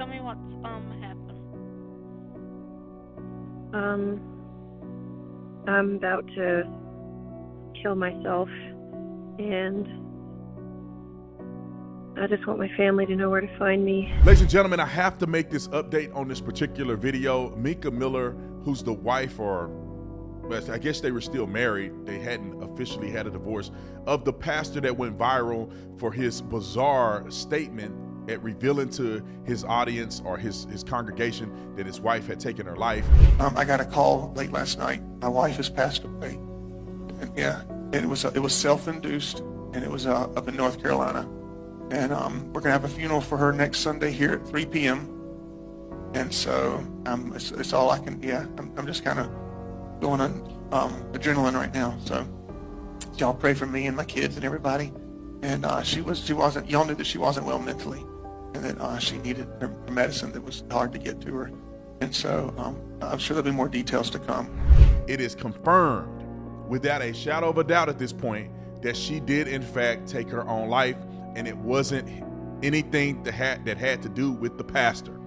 Tell me what's happened. Um, I'm about to kill myself, and I just want my family to know where to find me. Ladies and gentlemen, I have to make this update on this particular video. Mica Miller, who's the wife, or I guess they were still married, they hadn't officially had a divorce, of the pastor that went viral for his bizarre statement at revealing to his audience or his congregation that his wife had taken her life. I got a call late last night. My wife has passed away. And yeah, and it was self-induced, and it was up in North Carolina. And we're gonna have a funeral for her next Sunday here at 3 p.m. And so it's all I can. Yeah, I'm just kind of going on adrenaline right now. So y'all pray for me and my kids and everybody. And she wasn't. Y'all knew that she wasn't well mentally, and that she needed her medicine that was hard to get to her. And so I'm sure there'll be more details to come. It is confirmed without a shadow of a doubt at this point that she did in fact take her own life, and it wasn't anything that had to do with the pastor.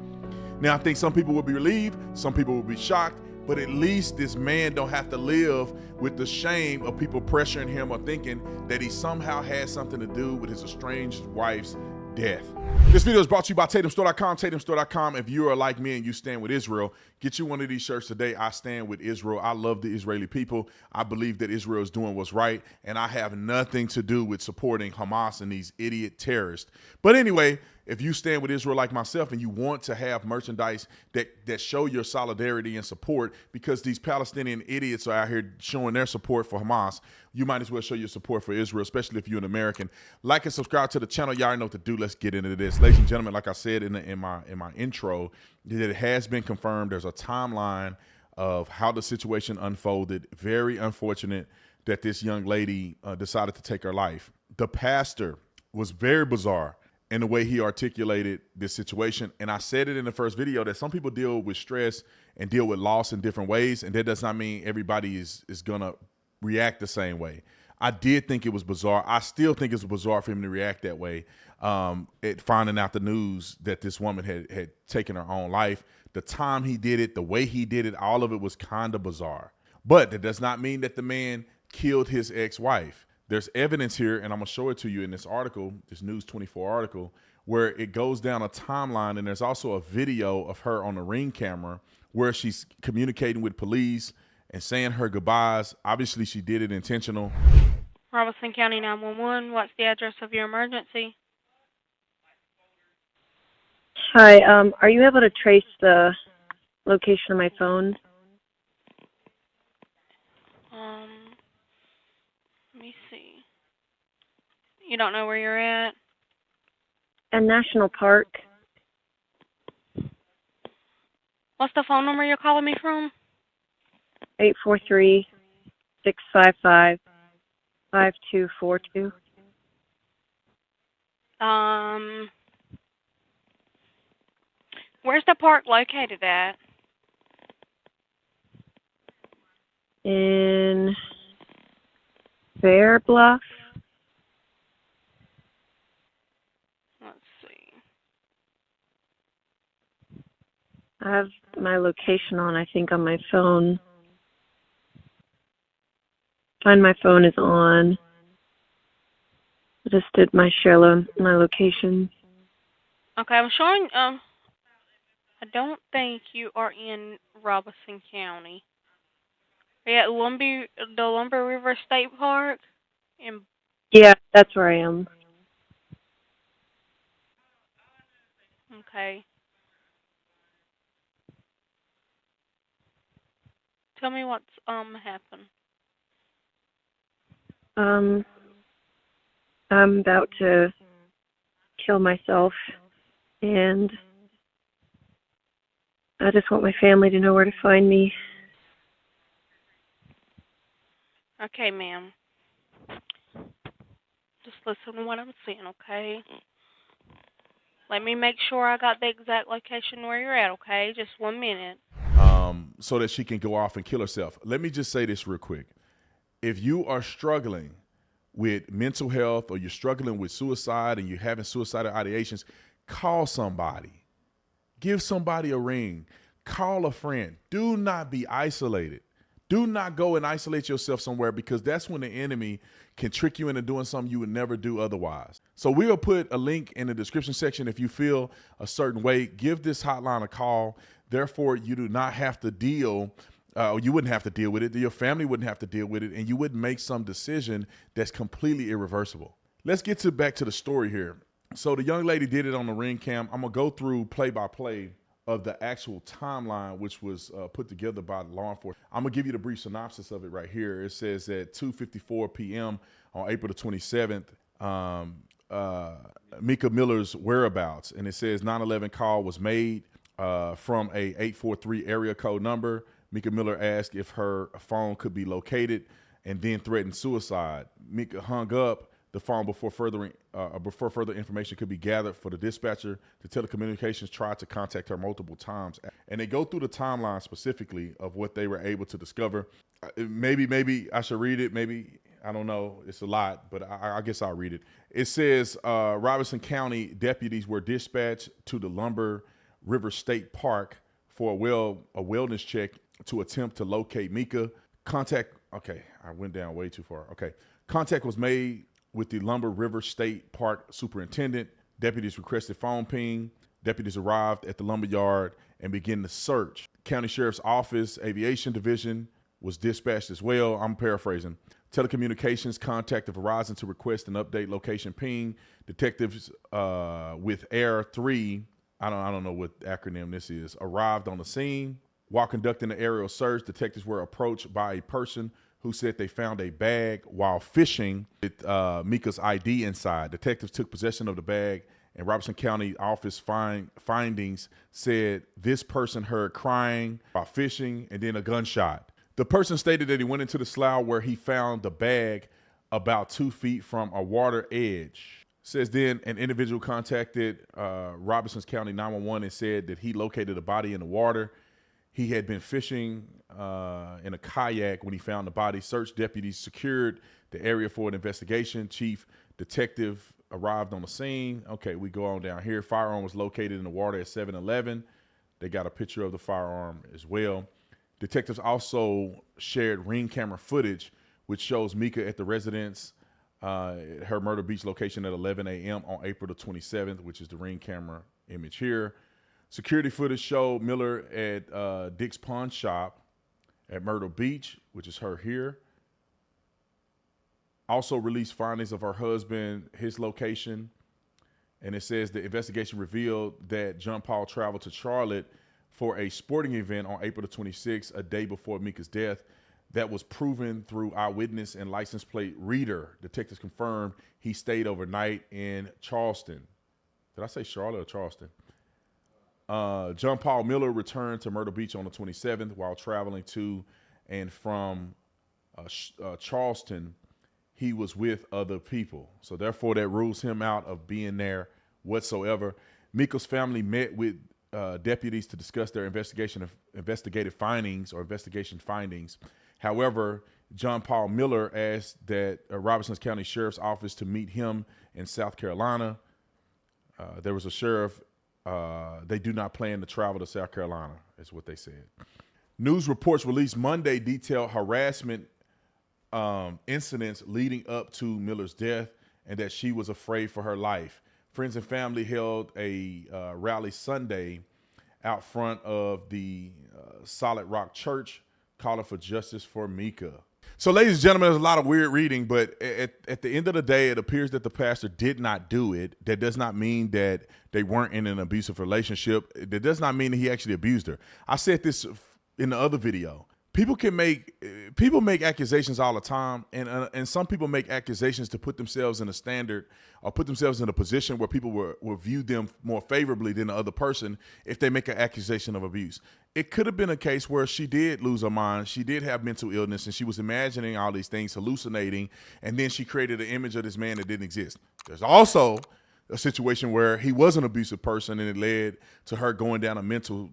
Now, I think some people will be relieved, some people will be shocked, but at least this man don't have to live with the shame of people pressuring him or thinking that he somehow had something to do with his estranged wife's death. This video is brought to you by TatumStore.com. TatumStore.com. If you are like me and you stand with Israel, get you one of these shirts today. I stand with Israel. I love the Israeli people. I believe that Israel is doing what's right, and I have nothing to do with supporting Hamas and these idiot terrorists. But anyway, if you stand with Israel like myself and you want to have merchandise that show your solidarity and support, because these Palestinian idiots are out here showing their support for Hamas, you might as well show your support for Israel, especially if you're an American. Like and subscribe to the channel. Y'all already know what to do. Let's get into this. Ladies and gentlemen, like I said in my intro, that it has been confirmed. There's a timeline of how the situation unfolded. Very unfortunate that this young lady decided to take her life. The pastor was very bizarre in the way he articulated this situation. And I said it in the first video that some people deal with stress and deal with loss in different ways. And that does not mean everybody is gonna react the same way. I did think it was bizarre. I still think it's bizarre for him to react that way. At finding out the news that this woman had taken her own life, the time he did it, the way he did it, all of it was kind of bizarre. But that does not mean that the man killed his ex-wife. There's evidence here, and I'm gonna show it to you in this article, this News 24 article, where it goes down a timeline, and there's also a video of her on the Ring camera where she's communicating with police and saying her goodbyes. Obviously, she did it intentional. Robeson County 911, what's the address of your emergency? Hi, are you able to trace the location of my phone? Let me see. You don't know where you're at? A national park. What's the phone number you're calling me from? 843-655-5242. Where's the park located at? In Fair Bluff. Let's see. I have my location on, I think, on my phone. Find My Phone is on. I just did my my location. Okay, I'm showing, I don't think you are in Robeson County. Are you at the Lumber River State Park? Yeah, that's where I am. Okay. Tell me what's happened. I'm about to kill myself, and I just want my family to know where to find me. Okay, ma'am. Just listen to what I'm saying, okay? Let me make sure I got the exact location where you're at, okay? Just 1 minute. So that she can go off and kill herself. Let me just say this real quick. If you are struggling with mental health, or you're struggling with suicide and you're having suicidal ideations, call somebody. Give somebody a ring. Call a friend. Do not be isolated. Do not go and isolate yourself somewhere, because that's when the enemy can trick you into doing something you would never do otherwise. So we'll put a link in the description section if you feel a certain way. Give this hotline a call. Therefore, you do not have to deal you wouldn't have to deal with it. Your family wouldn't have to deal with it, and you wouldn't make some decision that's completely irreversible. Let's get back to the story here. So the young lady did it on the ring cam. I'm going to go through play-by-play of the actual timeline, which was put together by law enforcement. I'm going to give you the brief synopsis of it right here. It says at 2:54 p.m. on April the 27th, Mica Miller's whereabouts. And it says 911 call was made from a 843 area code number. Mica Miller asked if her phone could be located and then threatened suicide. Mica hung up the phone before further information could be gathered for the dispatcher. The telecommunications tried to contact her multiple times. And they go through the timeline specifically of what they were able to discover. Maybe I should read it. Maybe, I don't know. It's a lot, but I guess I'll read it. It says Robeson County deputies were dispatched to the Lumber River State Park for a wellness check to attempt to locate Mica. Okay, I went down way too far. Okay. Contact was made with the Lumber River State Park superintendent. Deputies requested phone ping. Deputies arrived at the lumber yard and began the search. County Sheriff's Office Aviation Division was dispatched as well. I'm paraphrasing. Telecommunications contacted Verizon to request an update location ping. Detectives with Air 3, I don't know what acronym this is, arrived on the scene. While conducting the aerial search, detectives were approached by a person who said they found a bag while fishing with Mica's ID inside. Detectives took possession of the bag, and Robeson County office findings said this person heard crying while fishing and then a gunshot. The person stated that he went into the slough where he found the bag about 2 feet from a water edge. Says then an individual contacted Robeson County 911 and said that he located a body in the water. He had been fishing in a kayak when he found the body. Search deputies secured the area for an investigation. Chief detective arrived on the scene. Okay, we go on down here. Firearm was located in the water at 7-Eleven. They got a picture of the firearm as well. Detectives also shared ring camera footage, which shows Mica at the residence, her Myrtle Beach location at 11 a.m. on April the 27th, which is the ring camera image here. Security footage showed Miller at Dick's Pawn Shop at Myrtle Beach, which is her here. Also released findings of her husband, his location. And it says the investigation revealed that John Paul traveled to Charlotte for a sporting event on April the 26th, a day before Mica's death. That was proven through eyewitness and license plate reader. Detectives confirmed he stayed overnight in Charleston. Did I say Charlotte or Charleston? John Paul Miller returned to Myrtle Beach on the 27th while traveling to and from Charleston. He was with other people. So therefore that rules him out of being there whatsoever. Mica's family met with deputies to discuss their investigative findings. However, John Paul Miller asked that Robeson County Sheriff's Office to meet him in South Carolina. There was a sheriff. They do not plan to travel to South Carolina, is what they said. News reports released Monday detailed harassment incidents leading up to Miller's death and that she was afraid for her life. Friends and family held a rally Sunday out front of the Solid Rock Church calling for justice for Mica. So, ladies and gentlemen, there's a lot of weird reading, but at the end of the day, it appears that the pastor did not do it. That does not mean that they weren't in an abusive relationship. That does not mean that he actually abused her. I said this in the other video. People make accusations all the time, and some people make accusations to put themselves in a standard or put themselves in a position where people will view them more favorably than the other person if they make an accusation of abuse. It could have been a case where she did lose her mind, she did have mental illness, and she was imagining all these things, hallucinating, and then she created an image of this man that didn't exist. There's also a situation where he was an abusive person and it led to her going down a mental,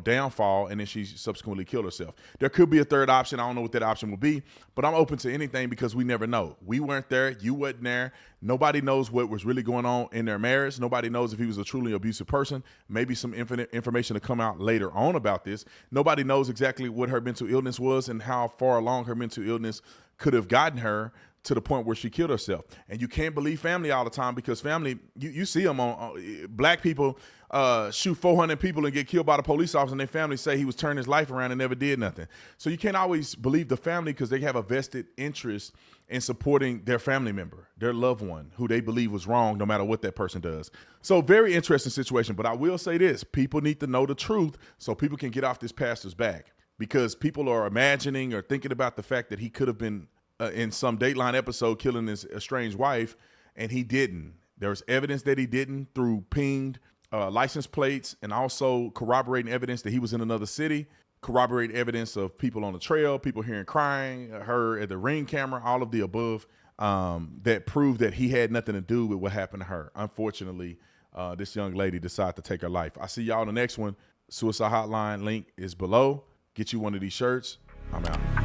downfall, and then she subsequently killed herself. There could be a third option. I don't know what that option will be, but I'm open to anything because we never know. We weren't there. You wasn't there. Nobody knows what was really going on in their marriage. Nobody knows if he was a truly abusive person. Maybe some infinite information to come out later on about this. Nobody knows exactly what her mental illness was and how far along her mental illness could have gotten her to the point where she killed herself. And you can't believe family all the time, because family, you see them on black people shoot 400 people and get killed by the police officer, and their family say he was turning his life around and never did nothing. So you can't always believe the family, because they have a vested interest in supporting their family member, their loved one, who they believe was wrong, no matter what that person does. So very interesting situation. But I will say this: people need to know the truth so people can get off this pastor's back, because people are imagining or thinking about the fact that he could have been in some Dateline episode killing his estranged wife, and he didn't. There's evidence that he didn't through pinged license plates, and also corroborating evidence that he was in another city, corroborate evidence of people on the trail, people hearing crying, her at the Ring camera, all of the above, that proved that he had nothing to do with what happened to her. Unfortunately, this young lady decided to take her life. I see y'all in the next one. Suicide hotline link is below. Get you one of these shirts. I'm out.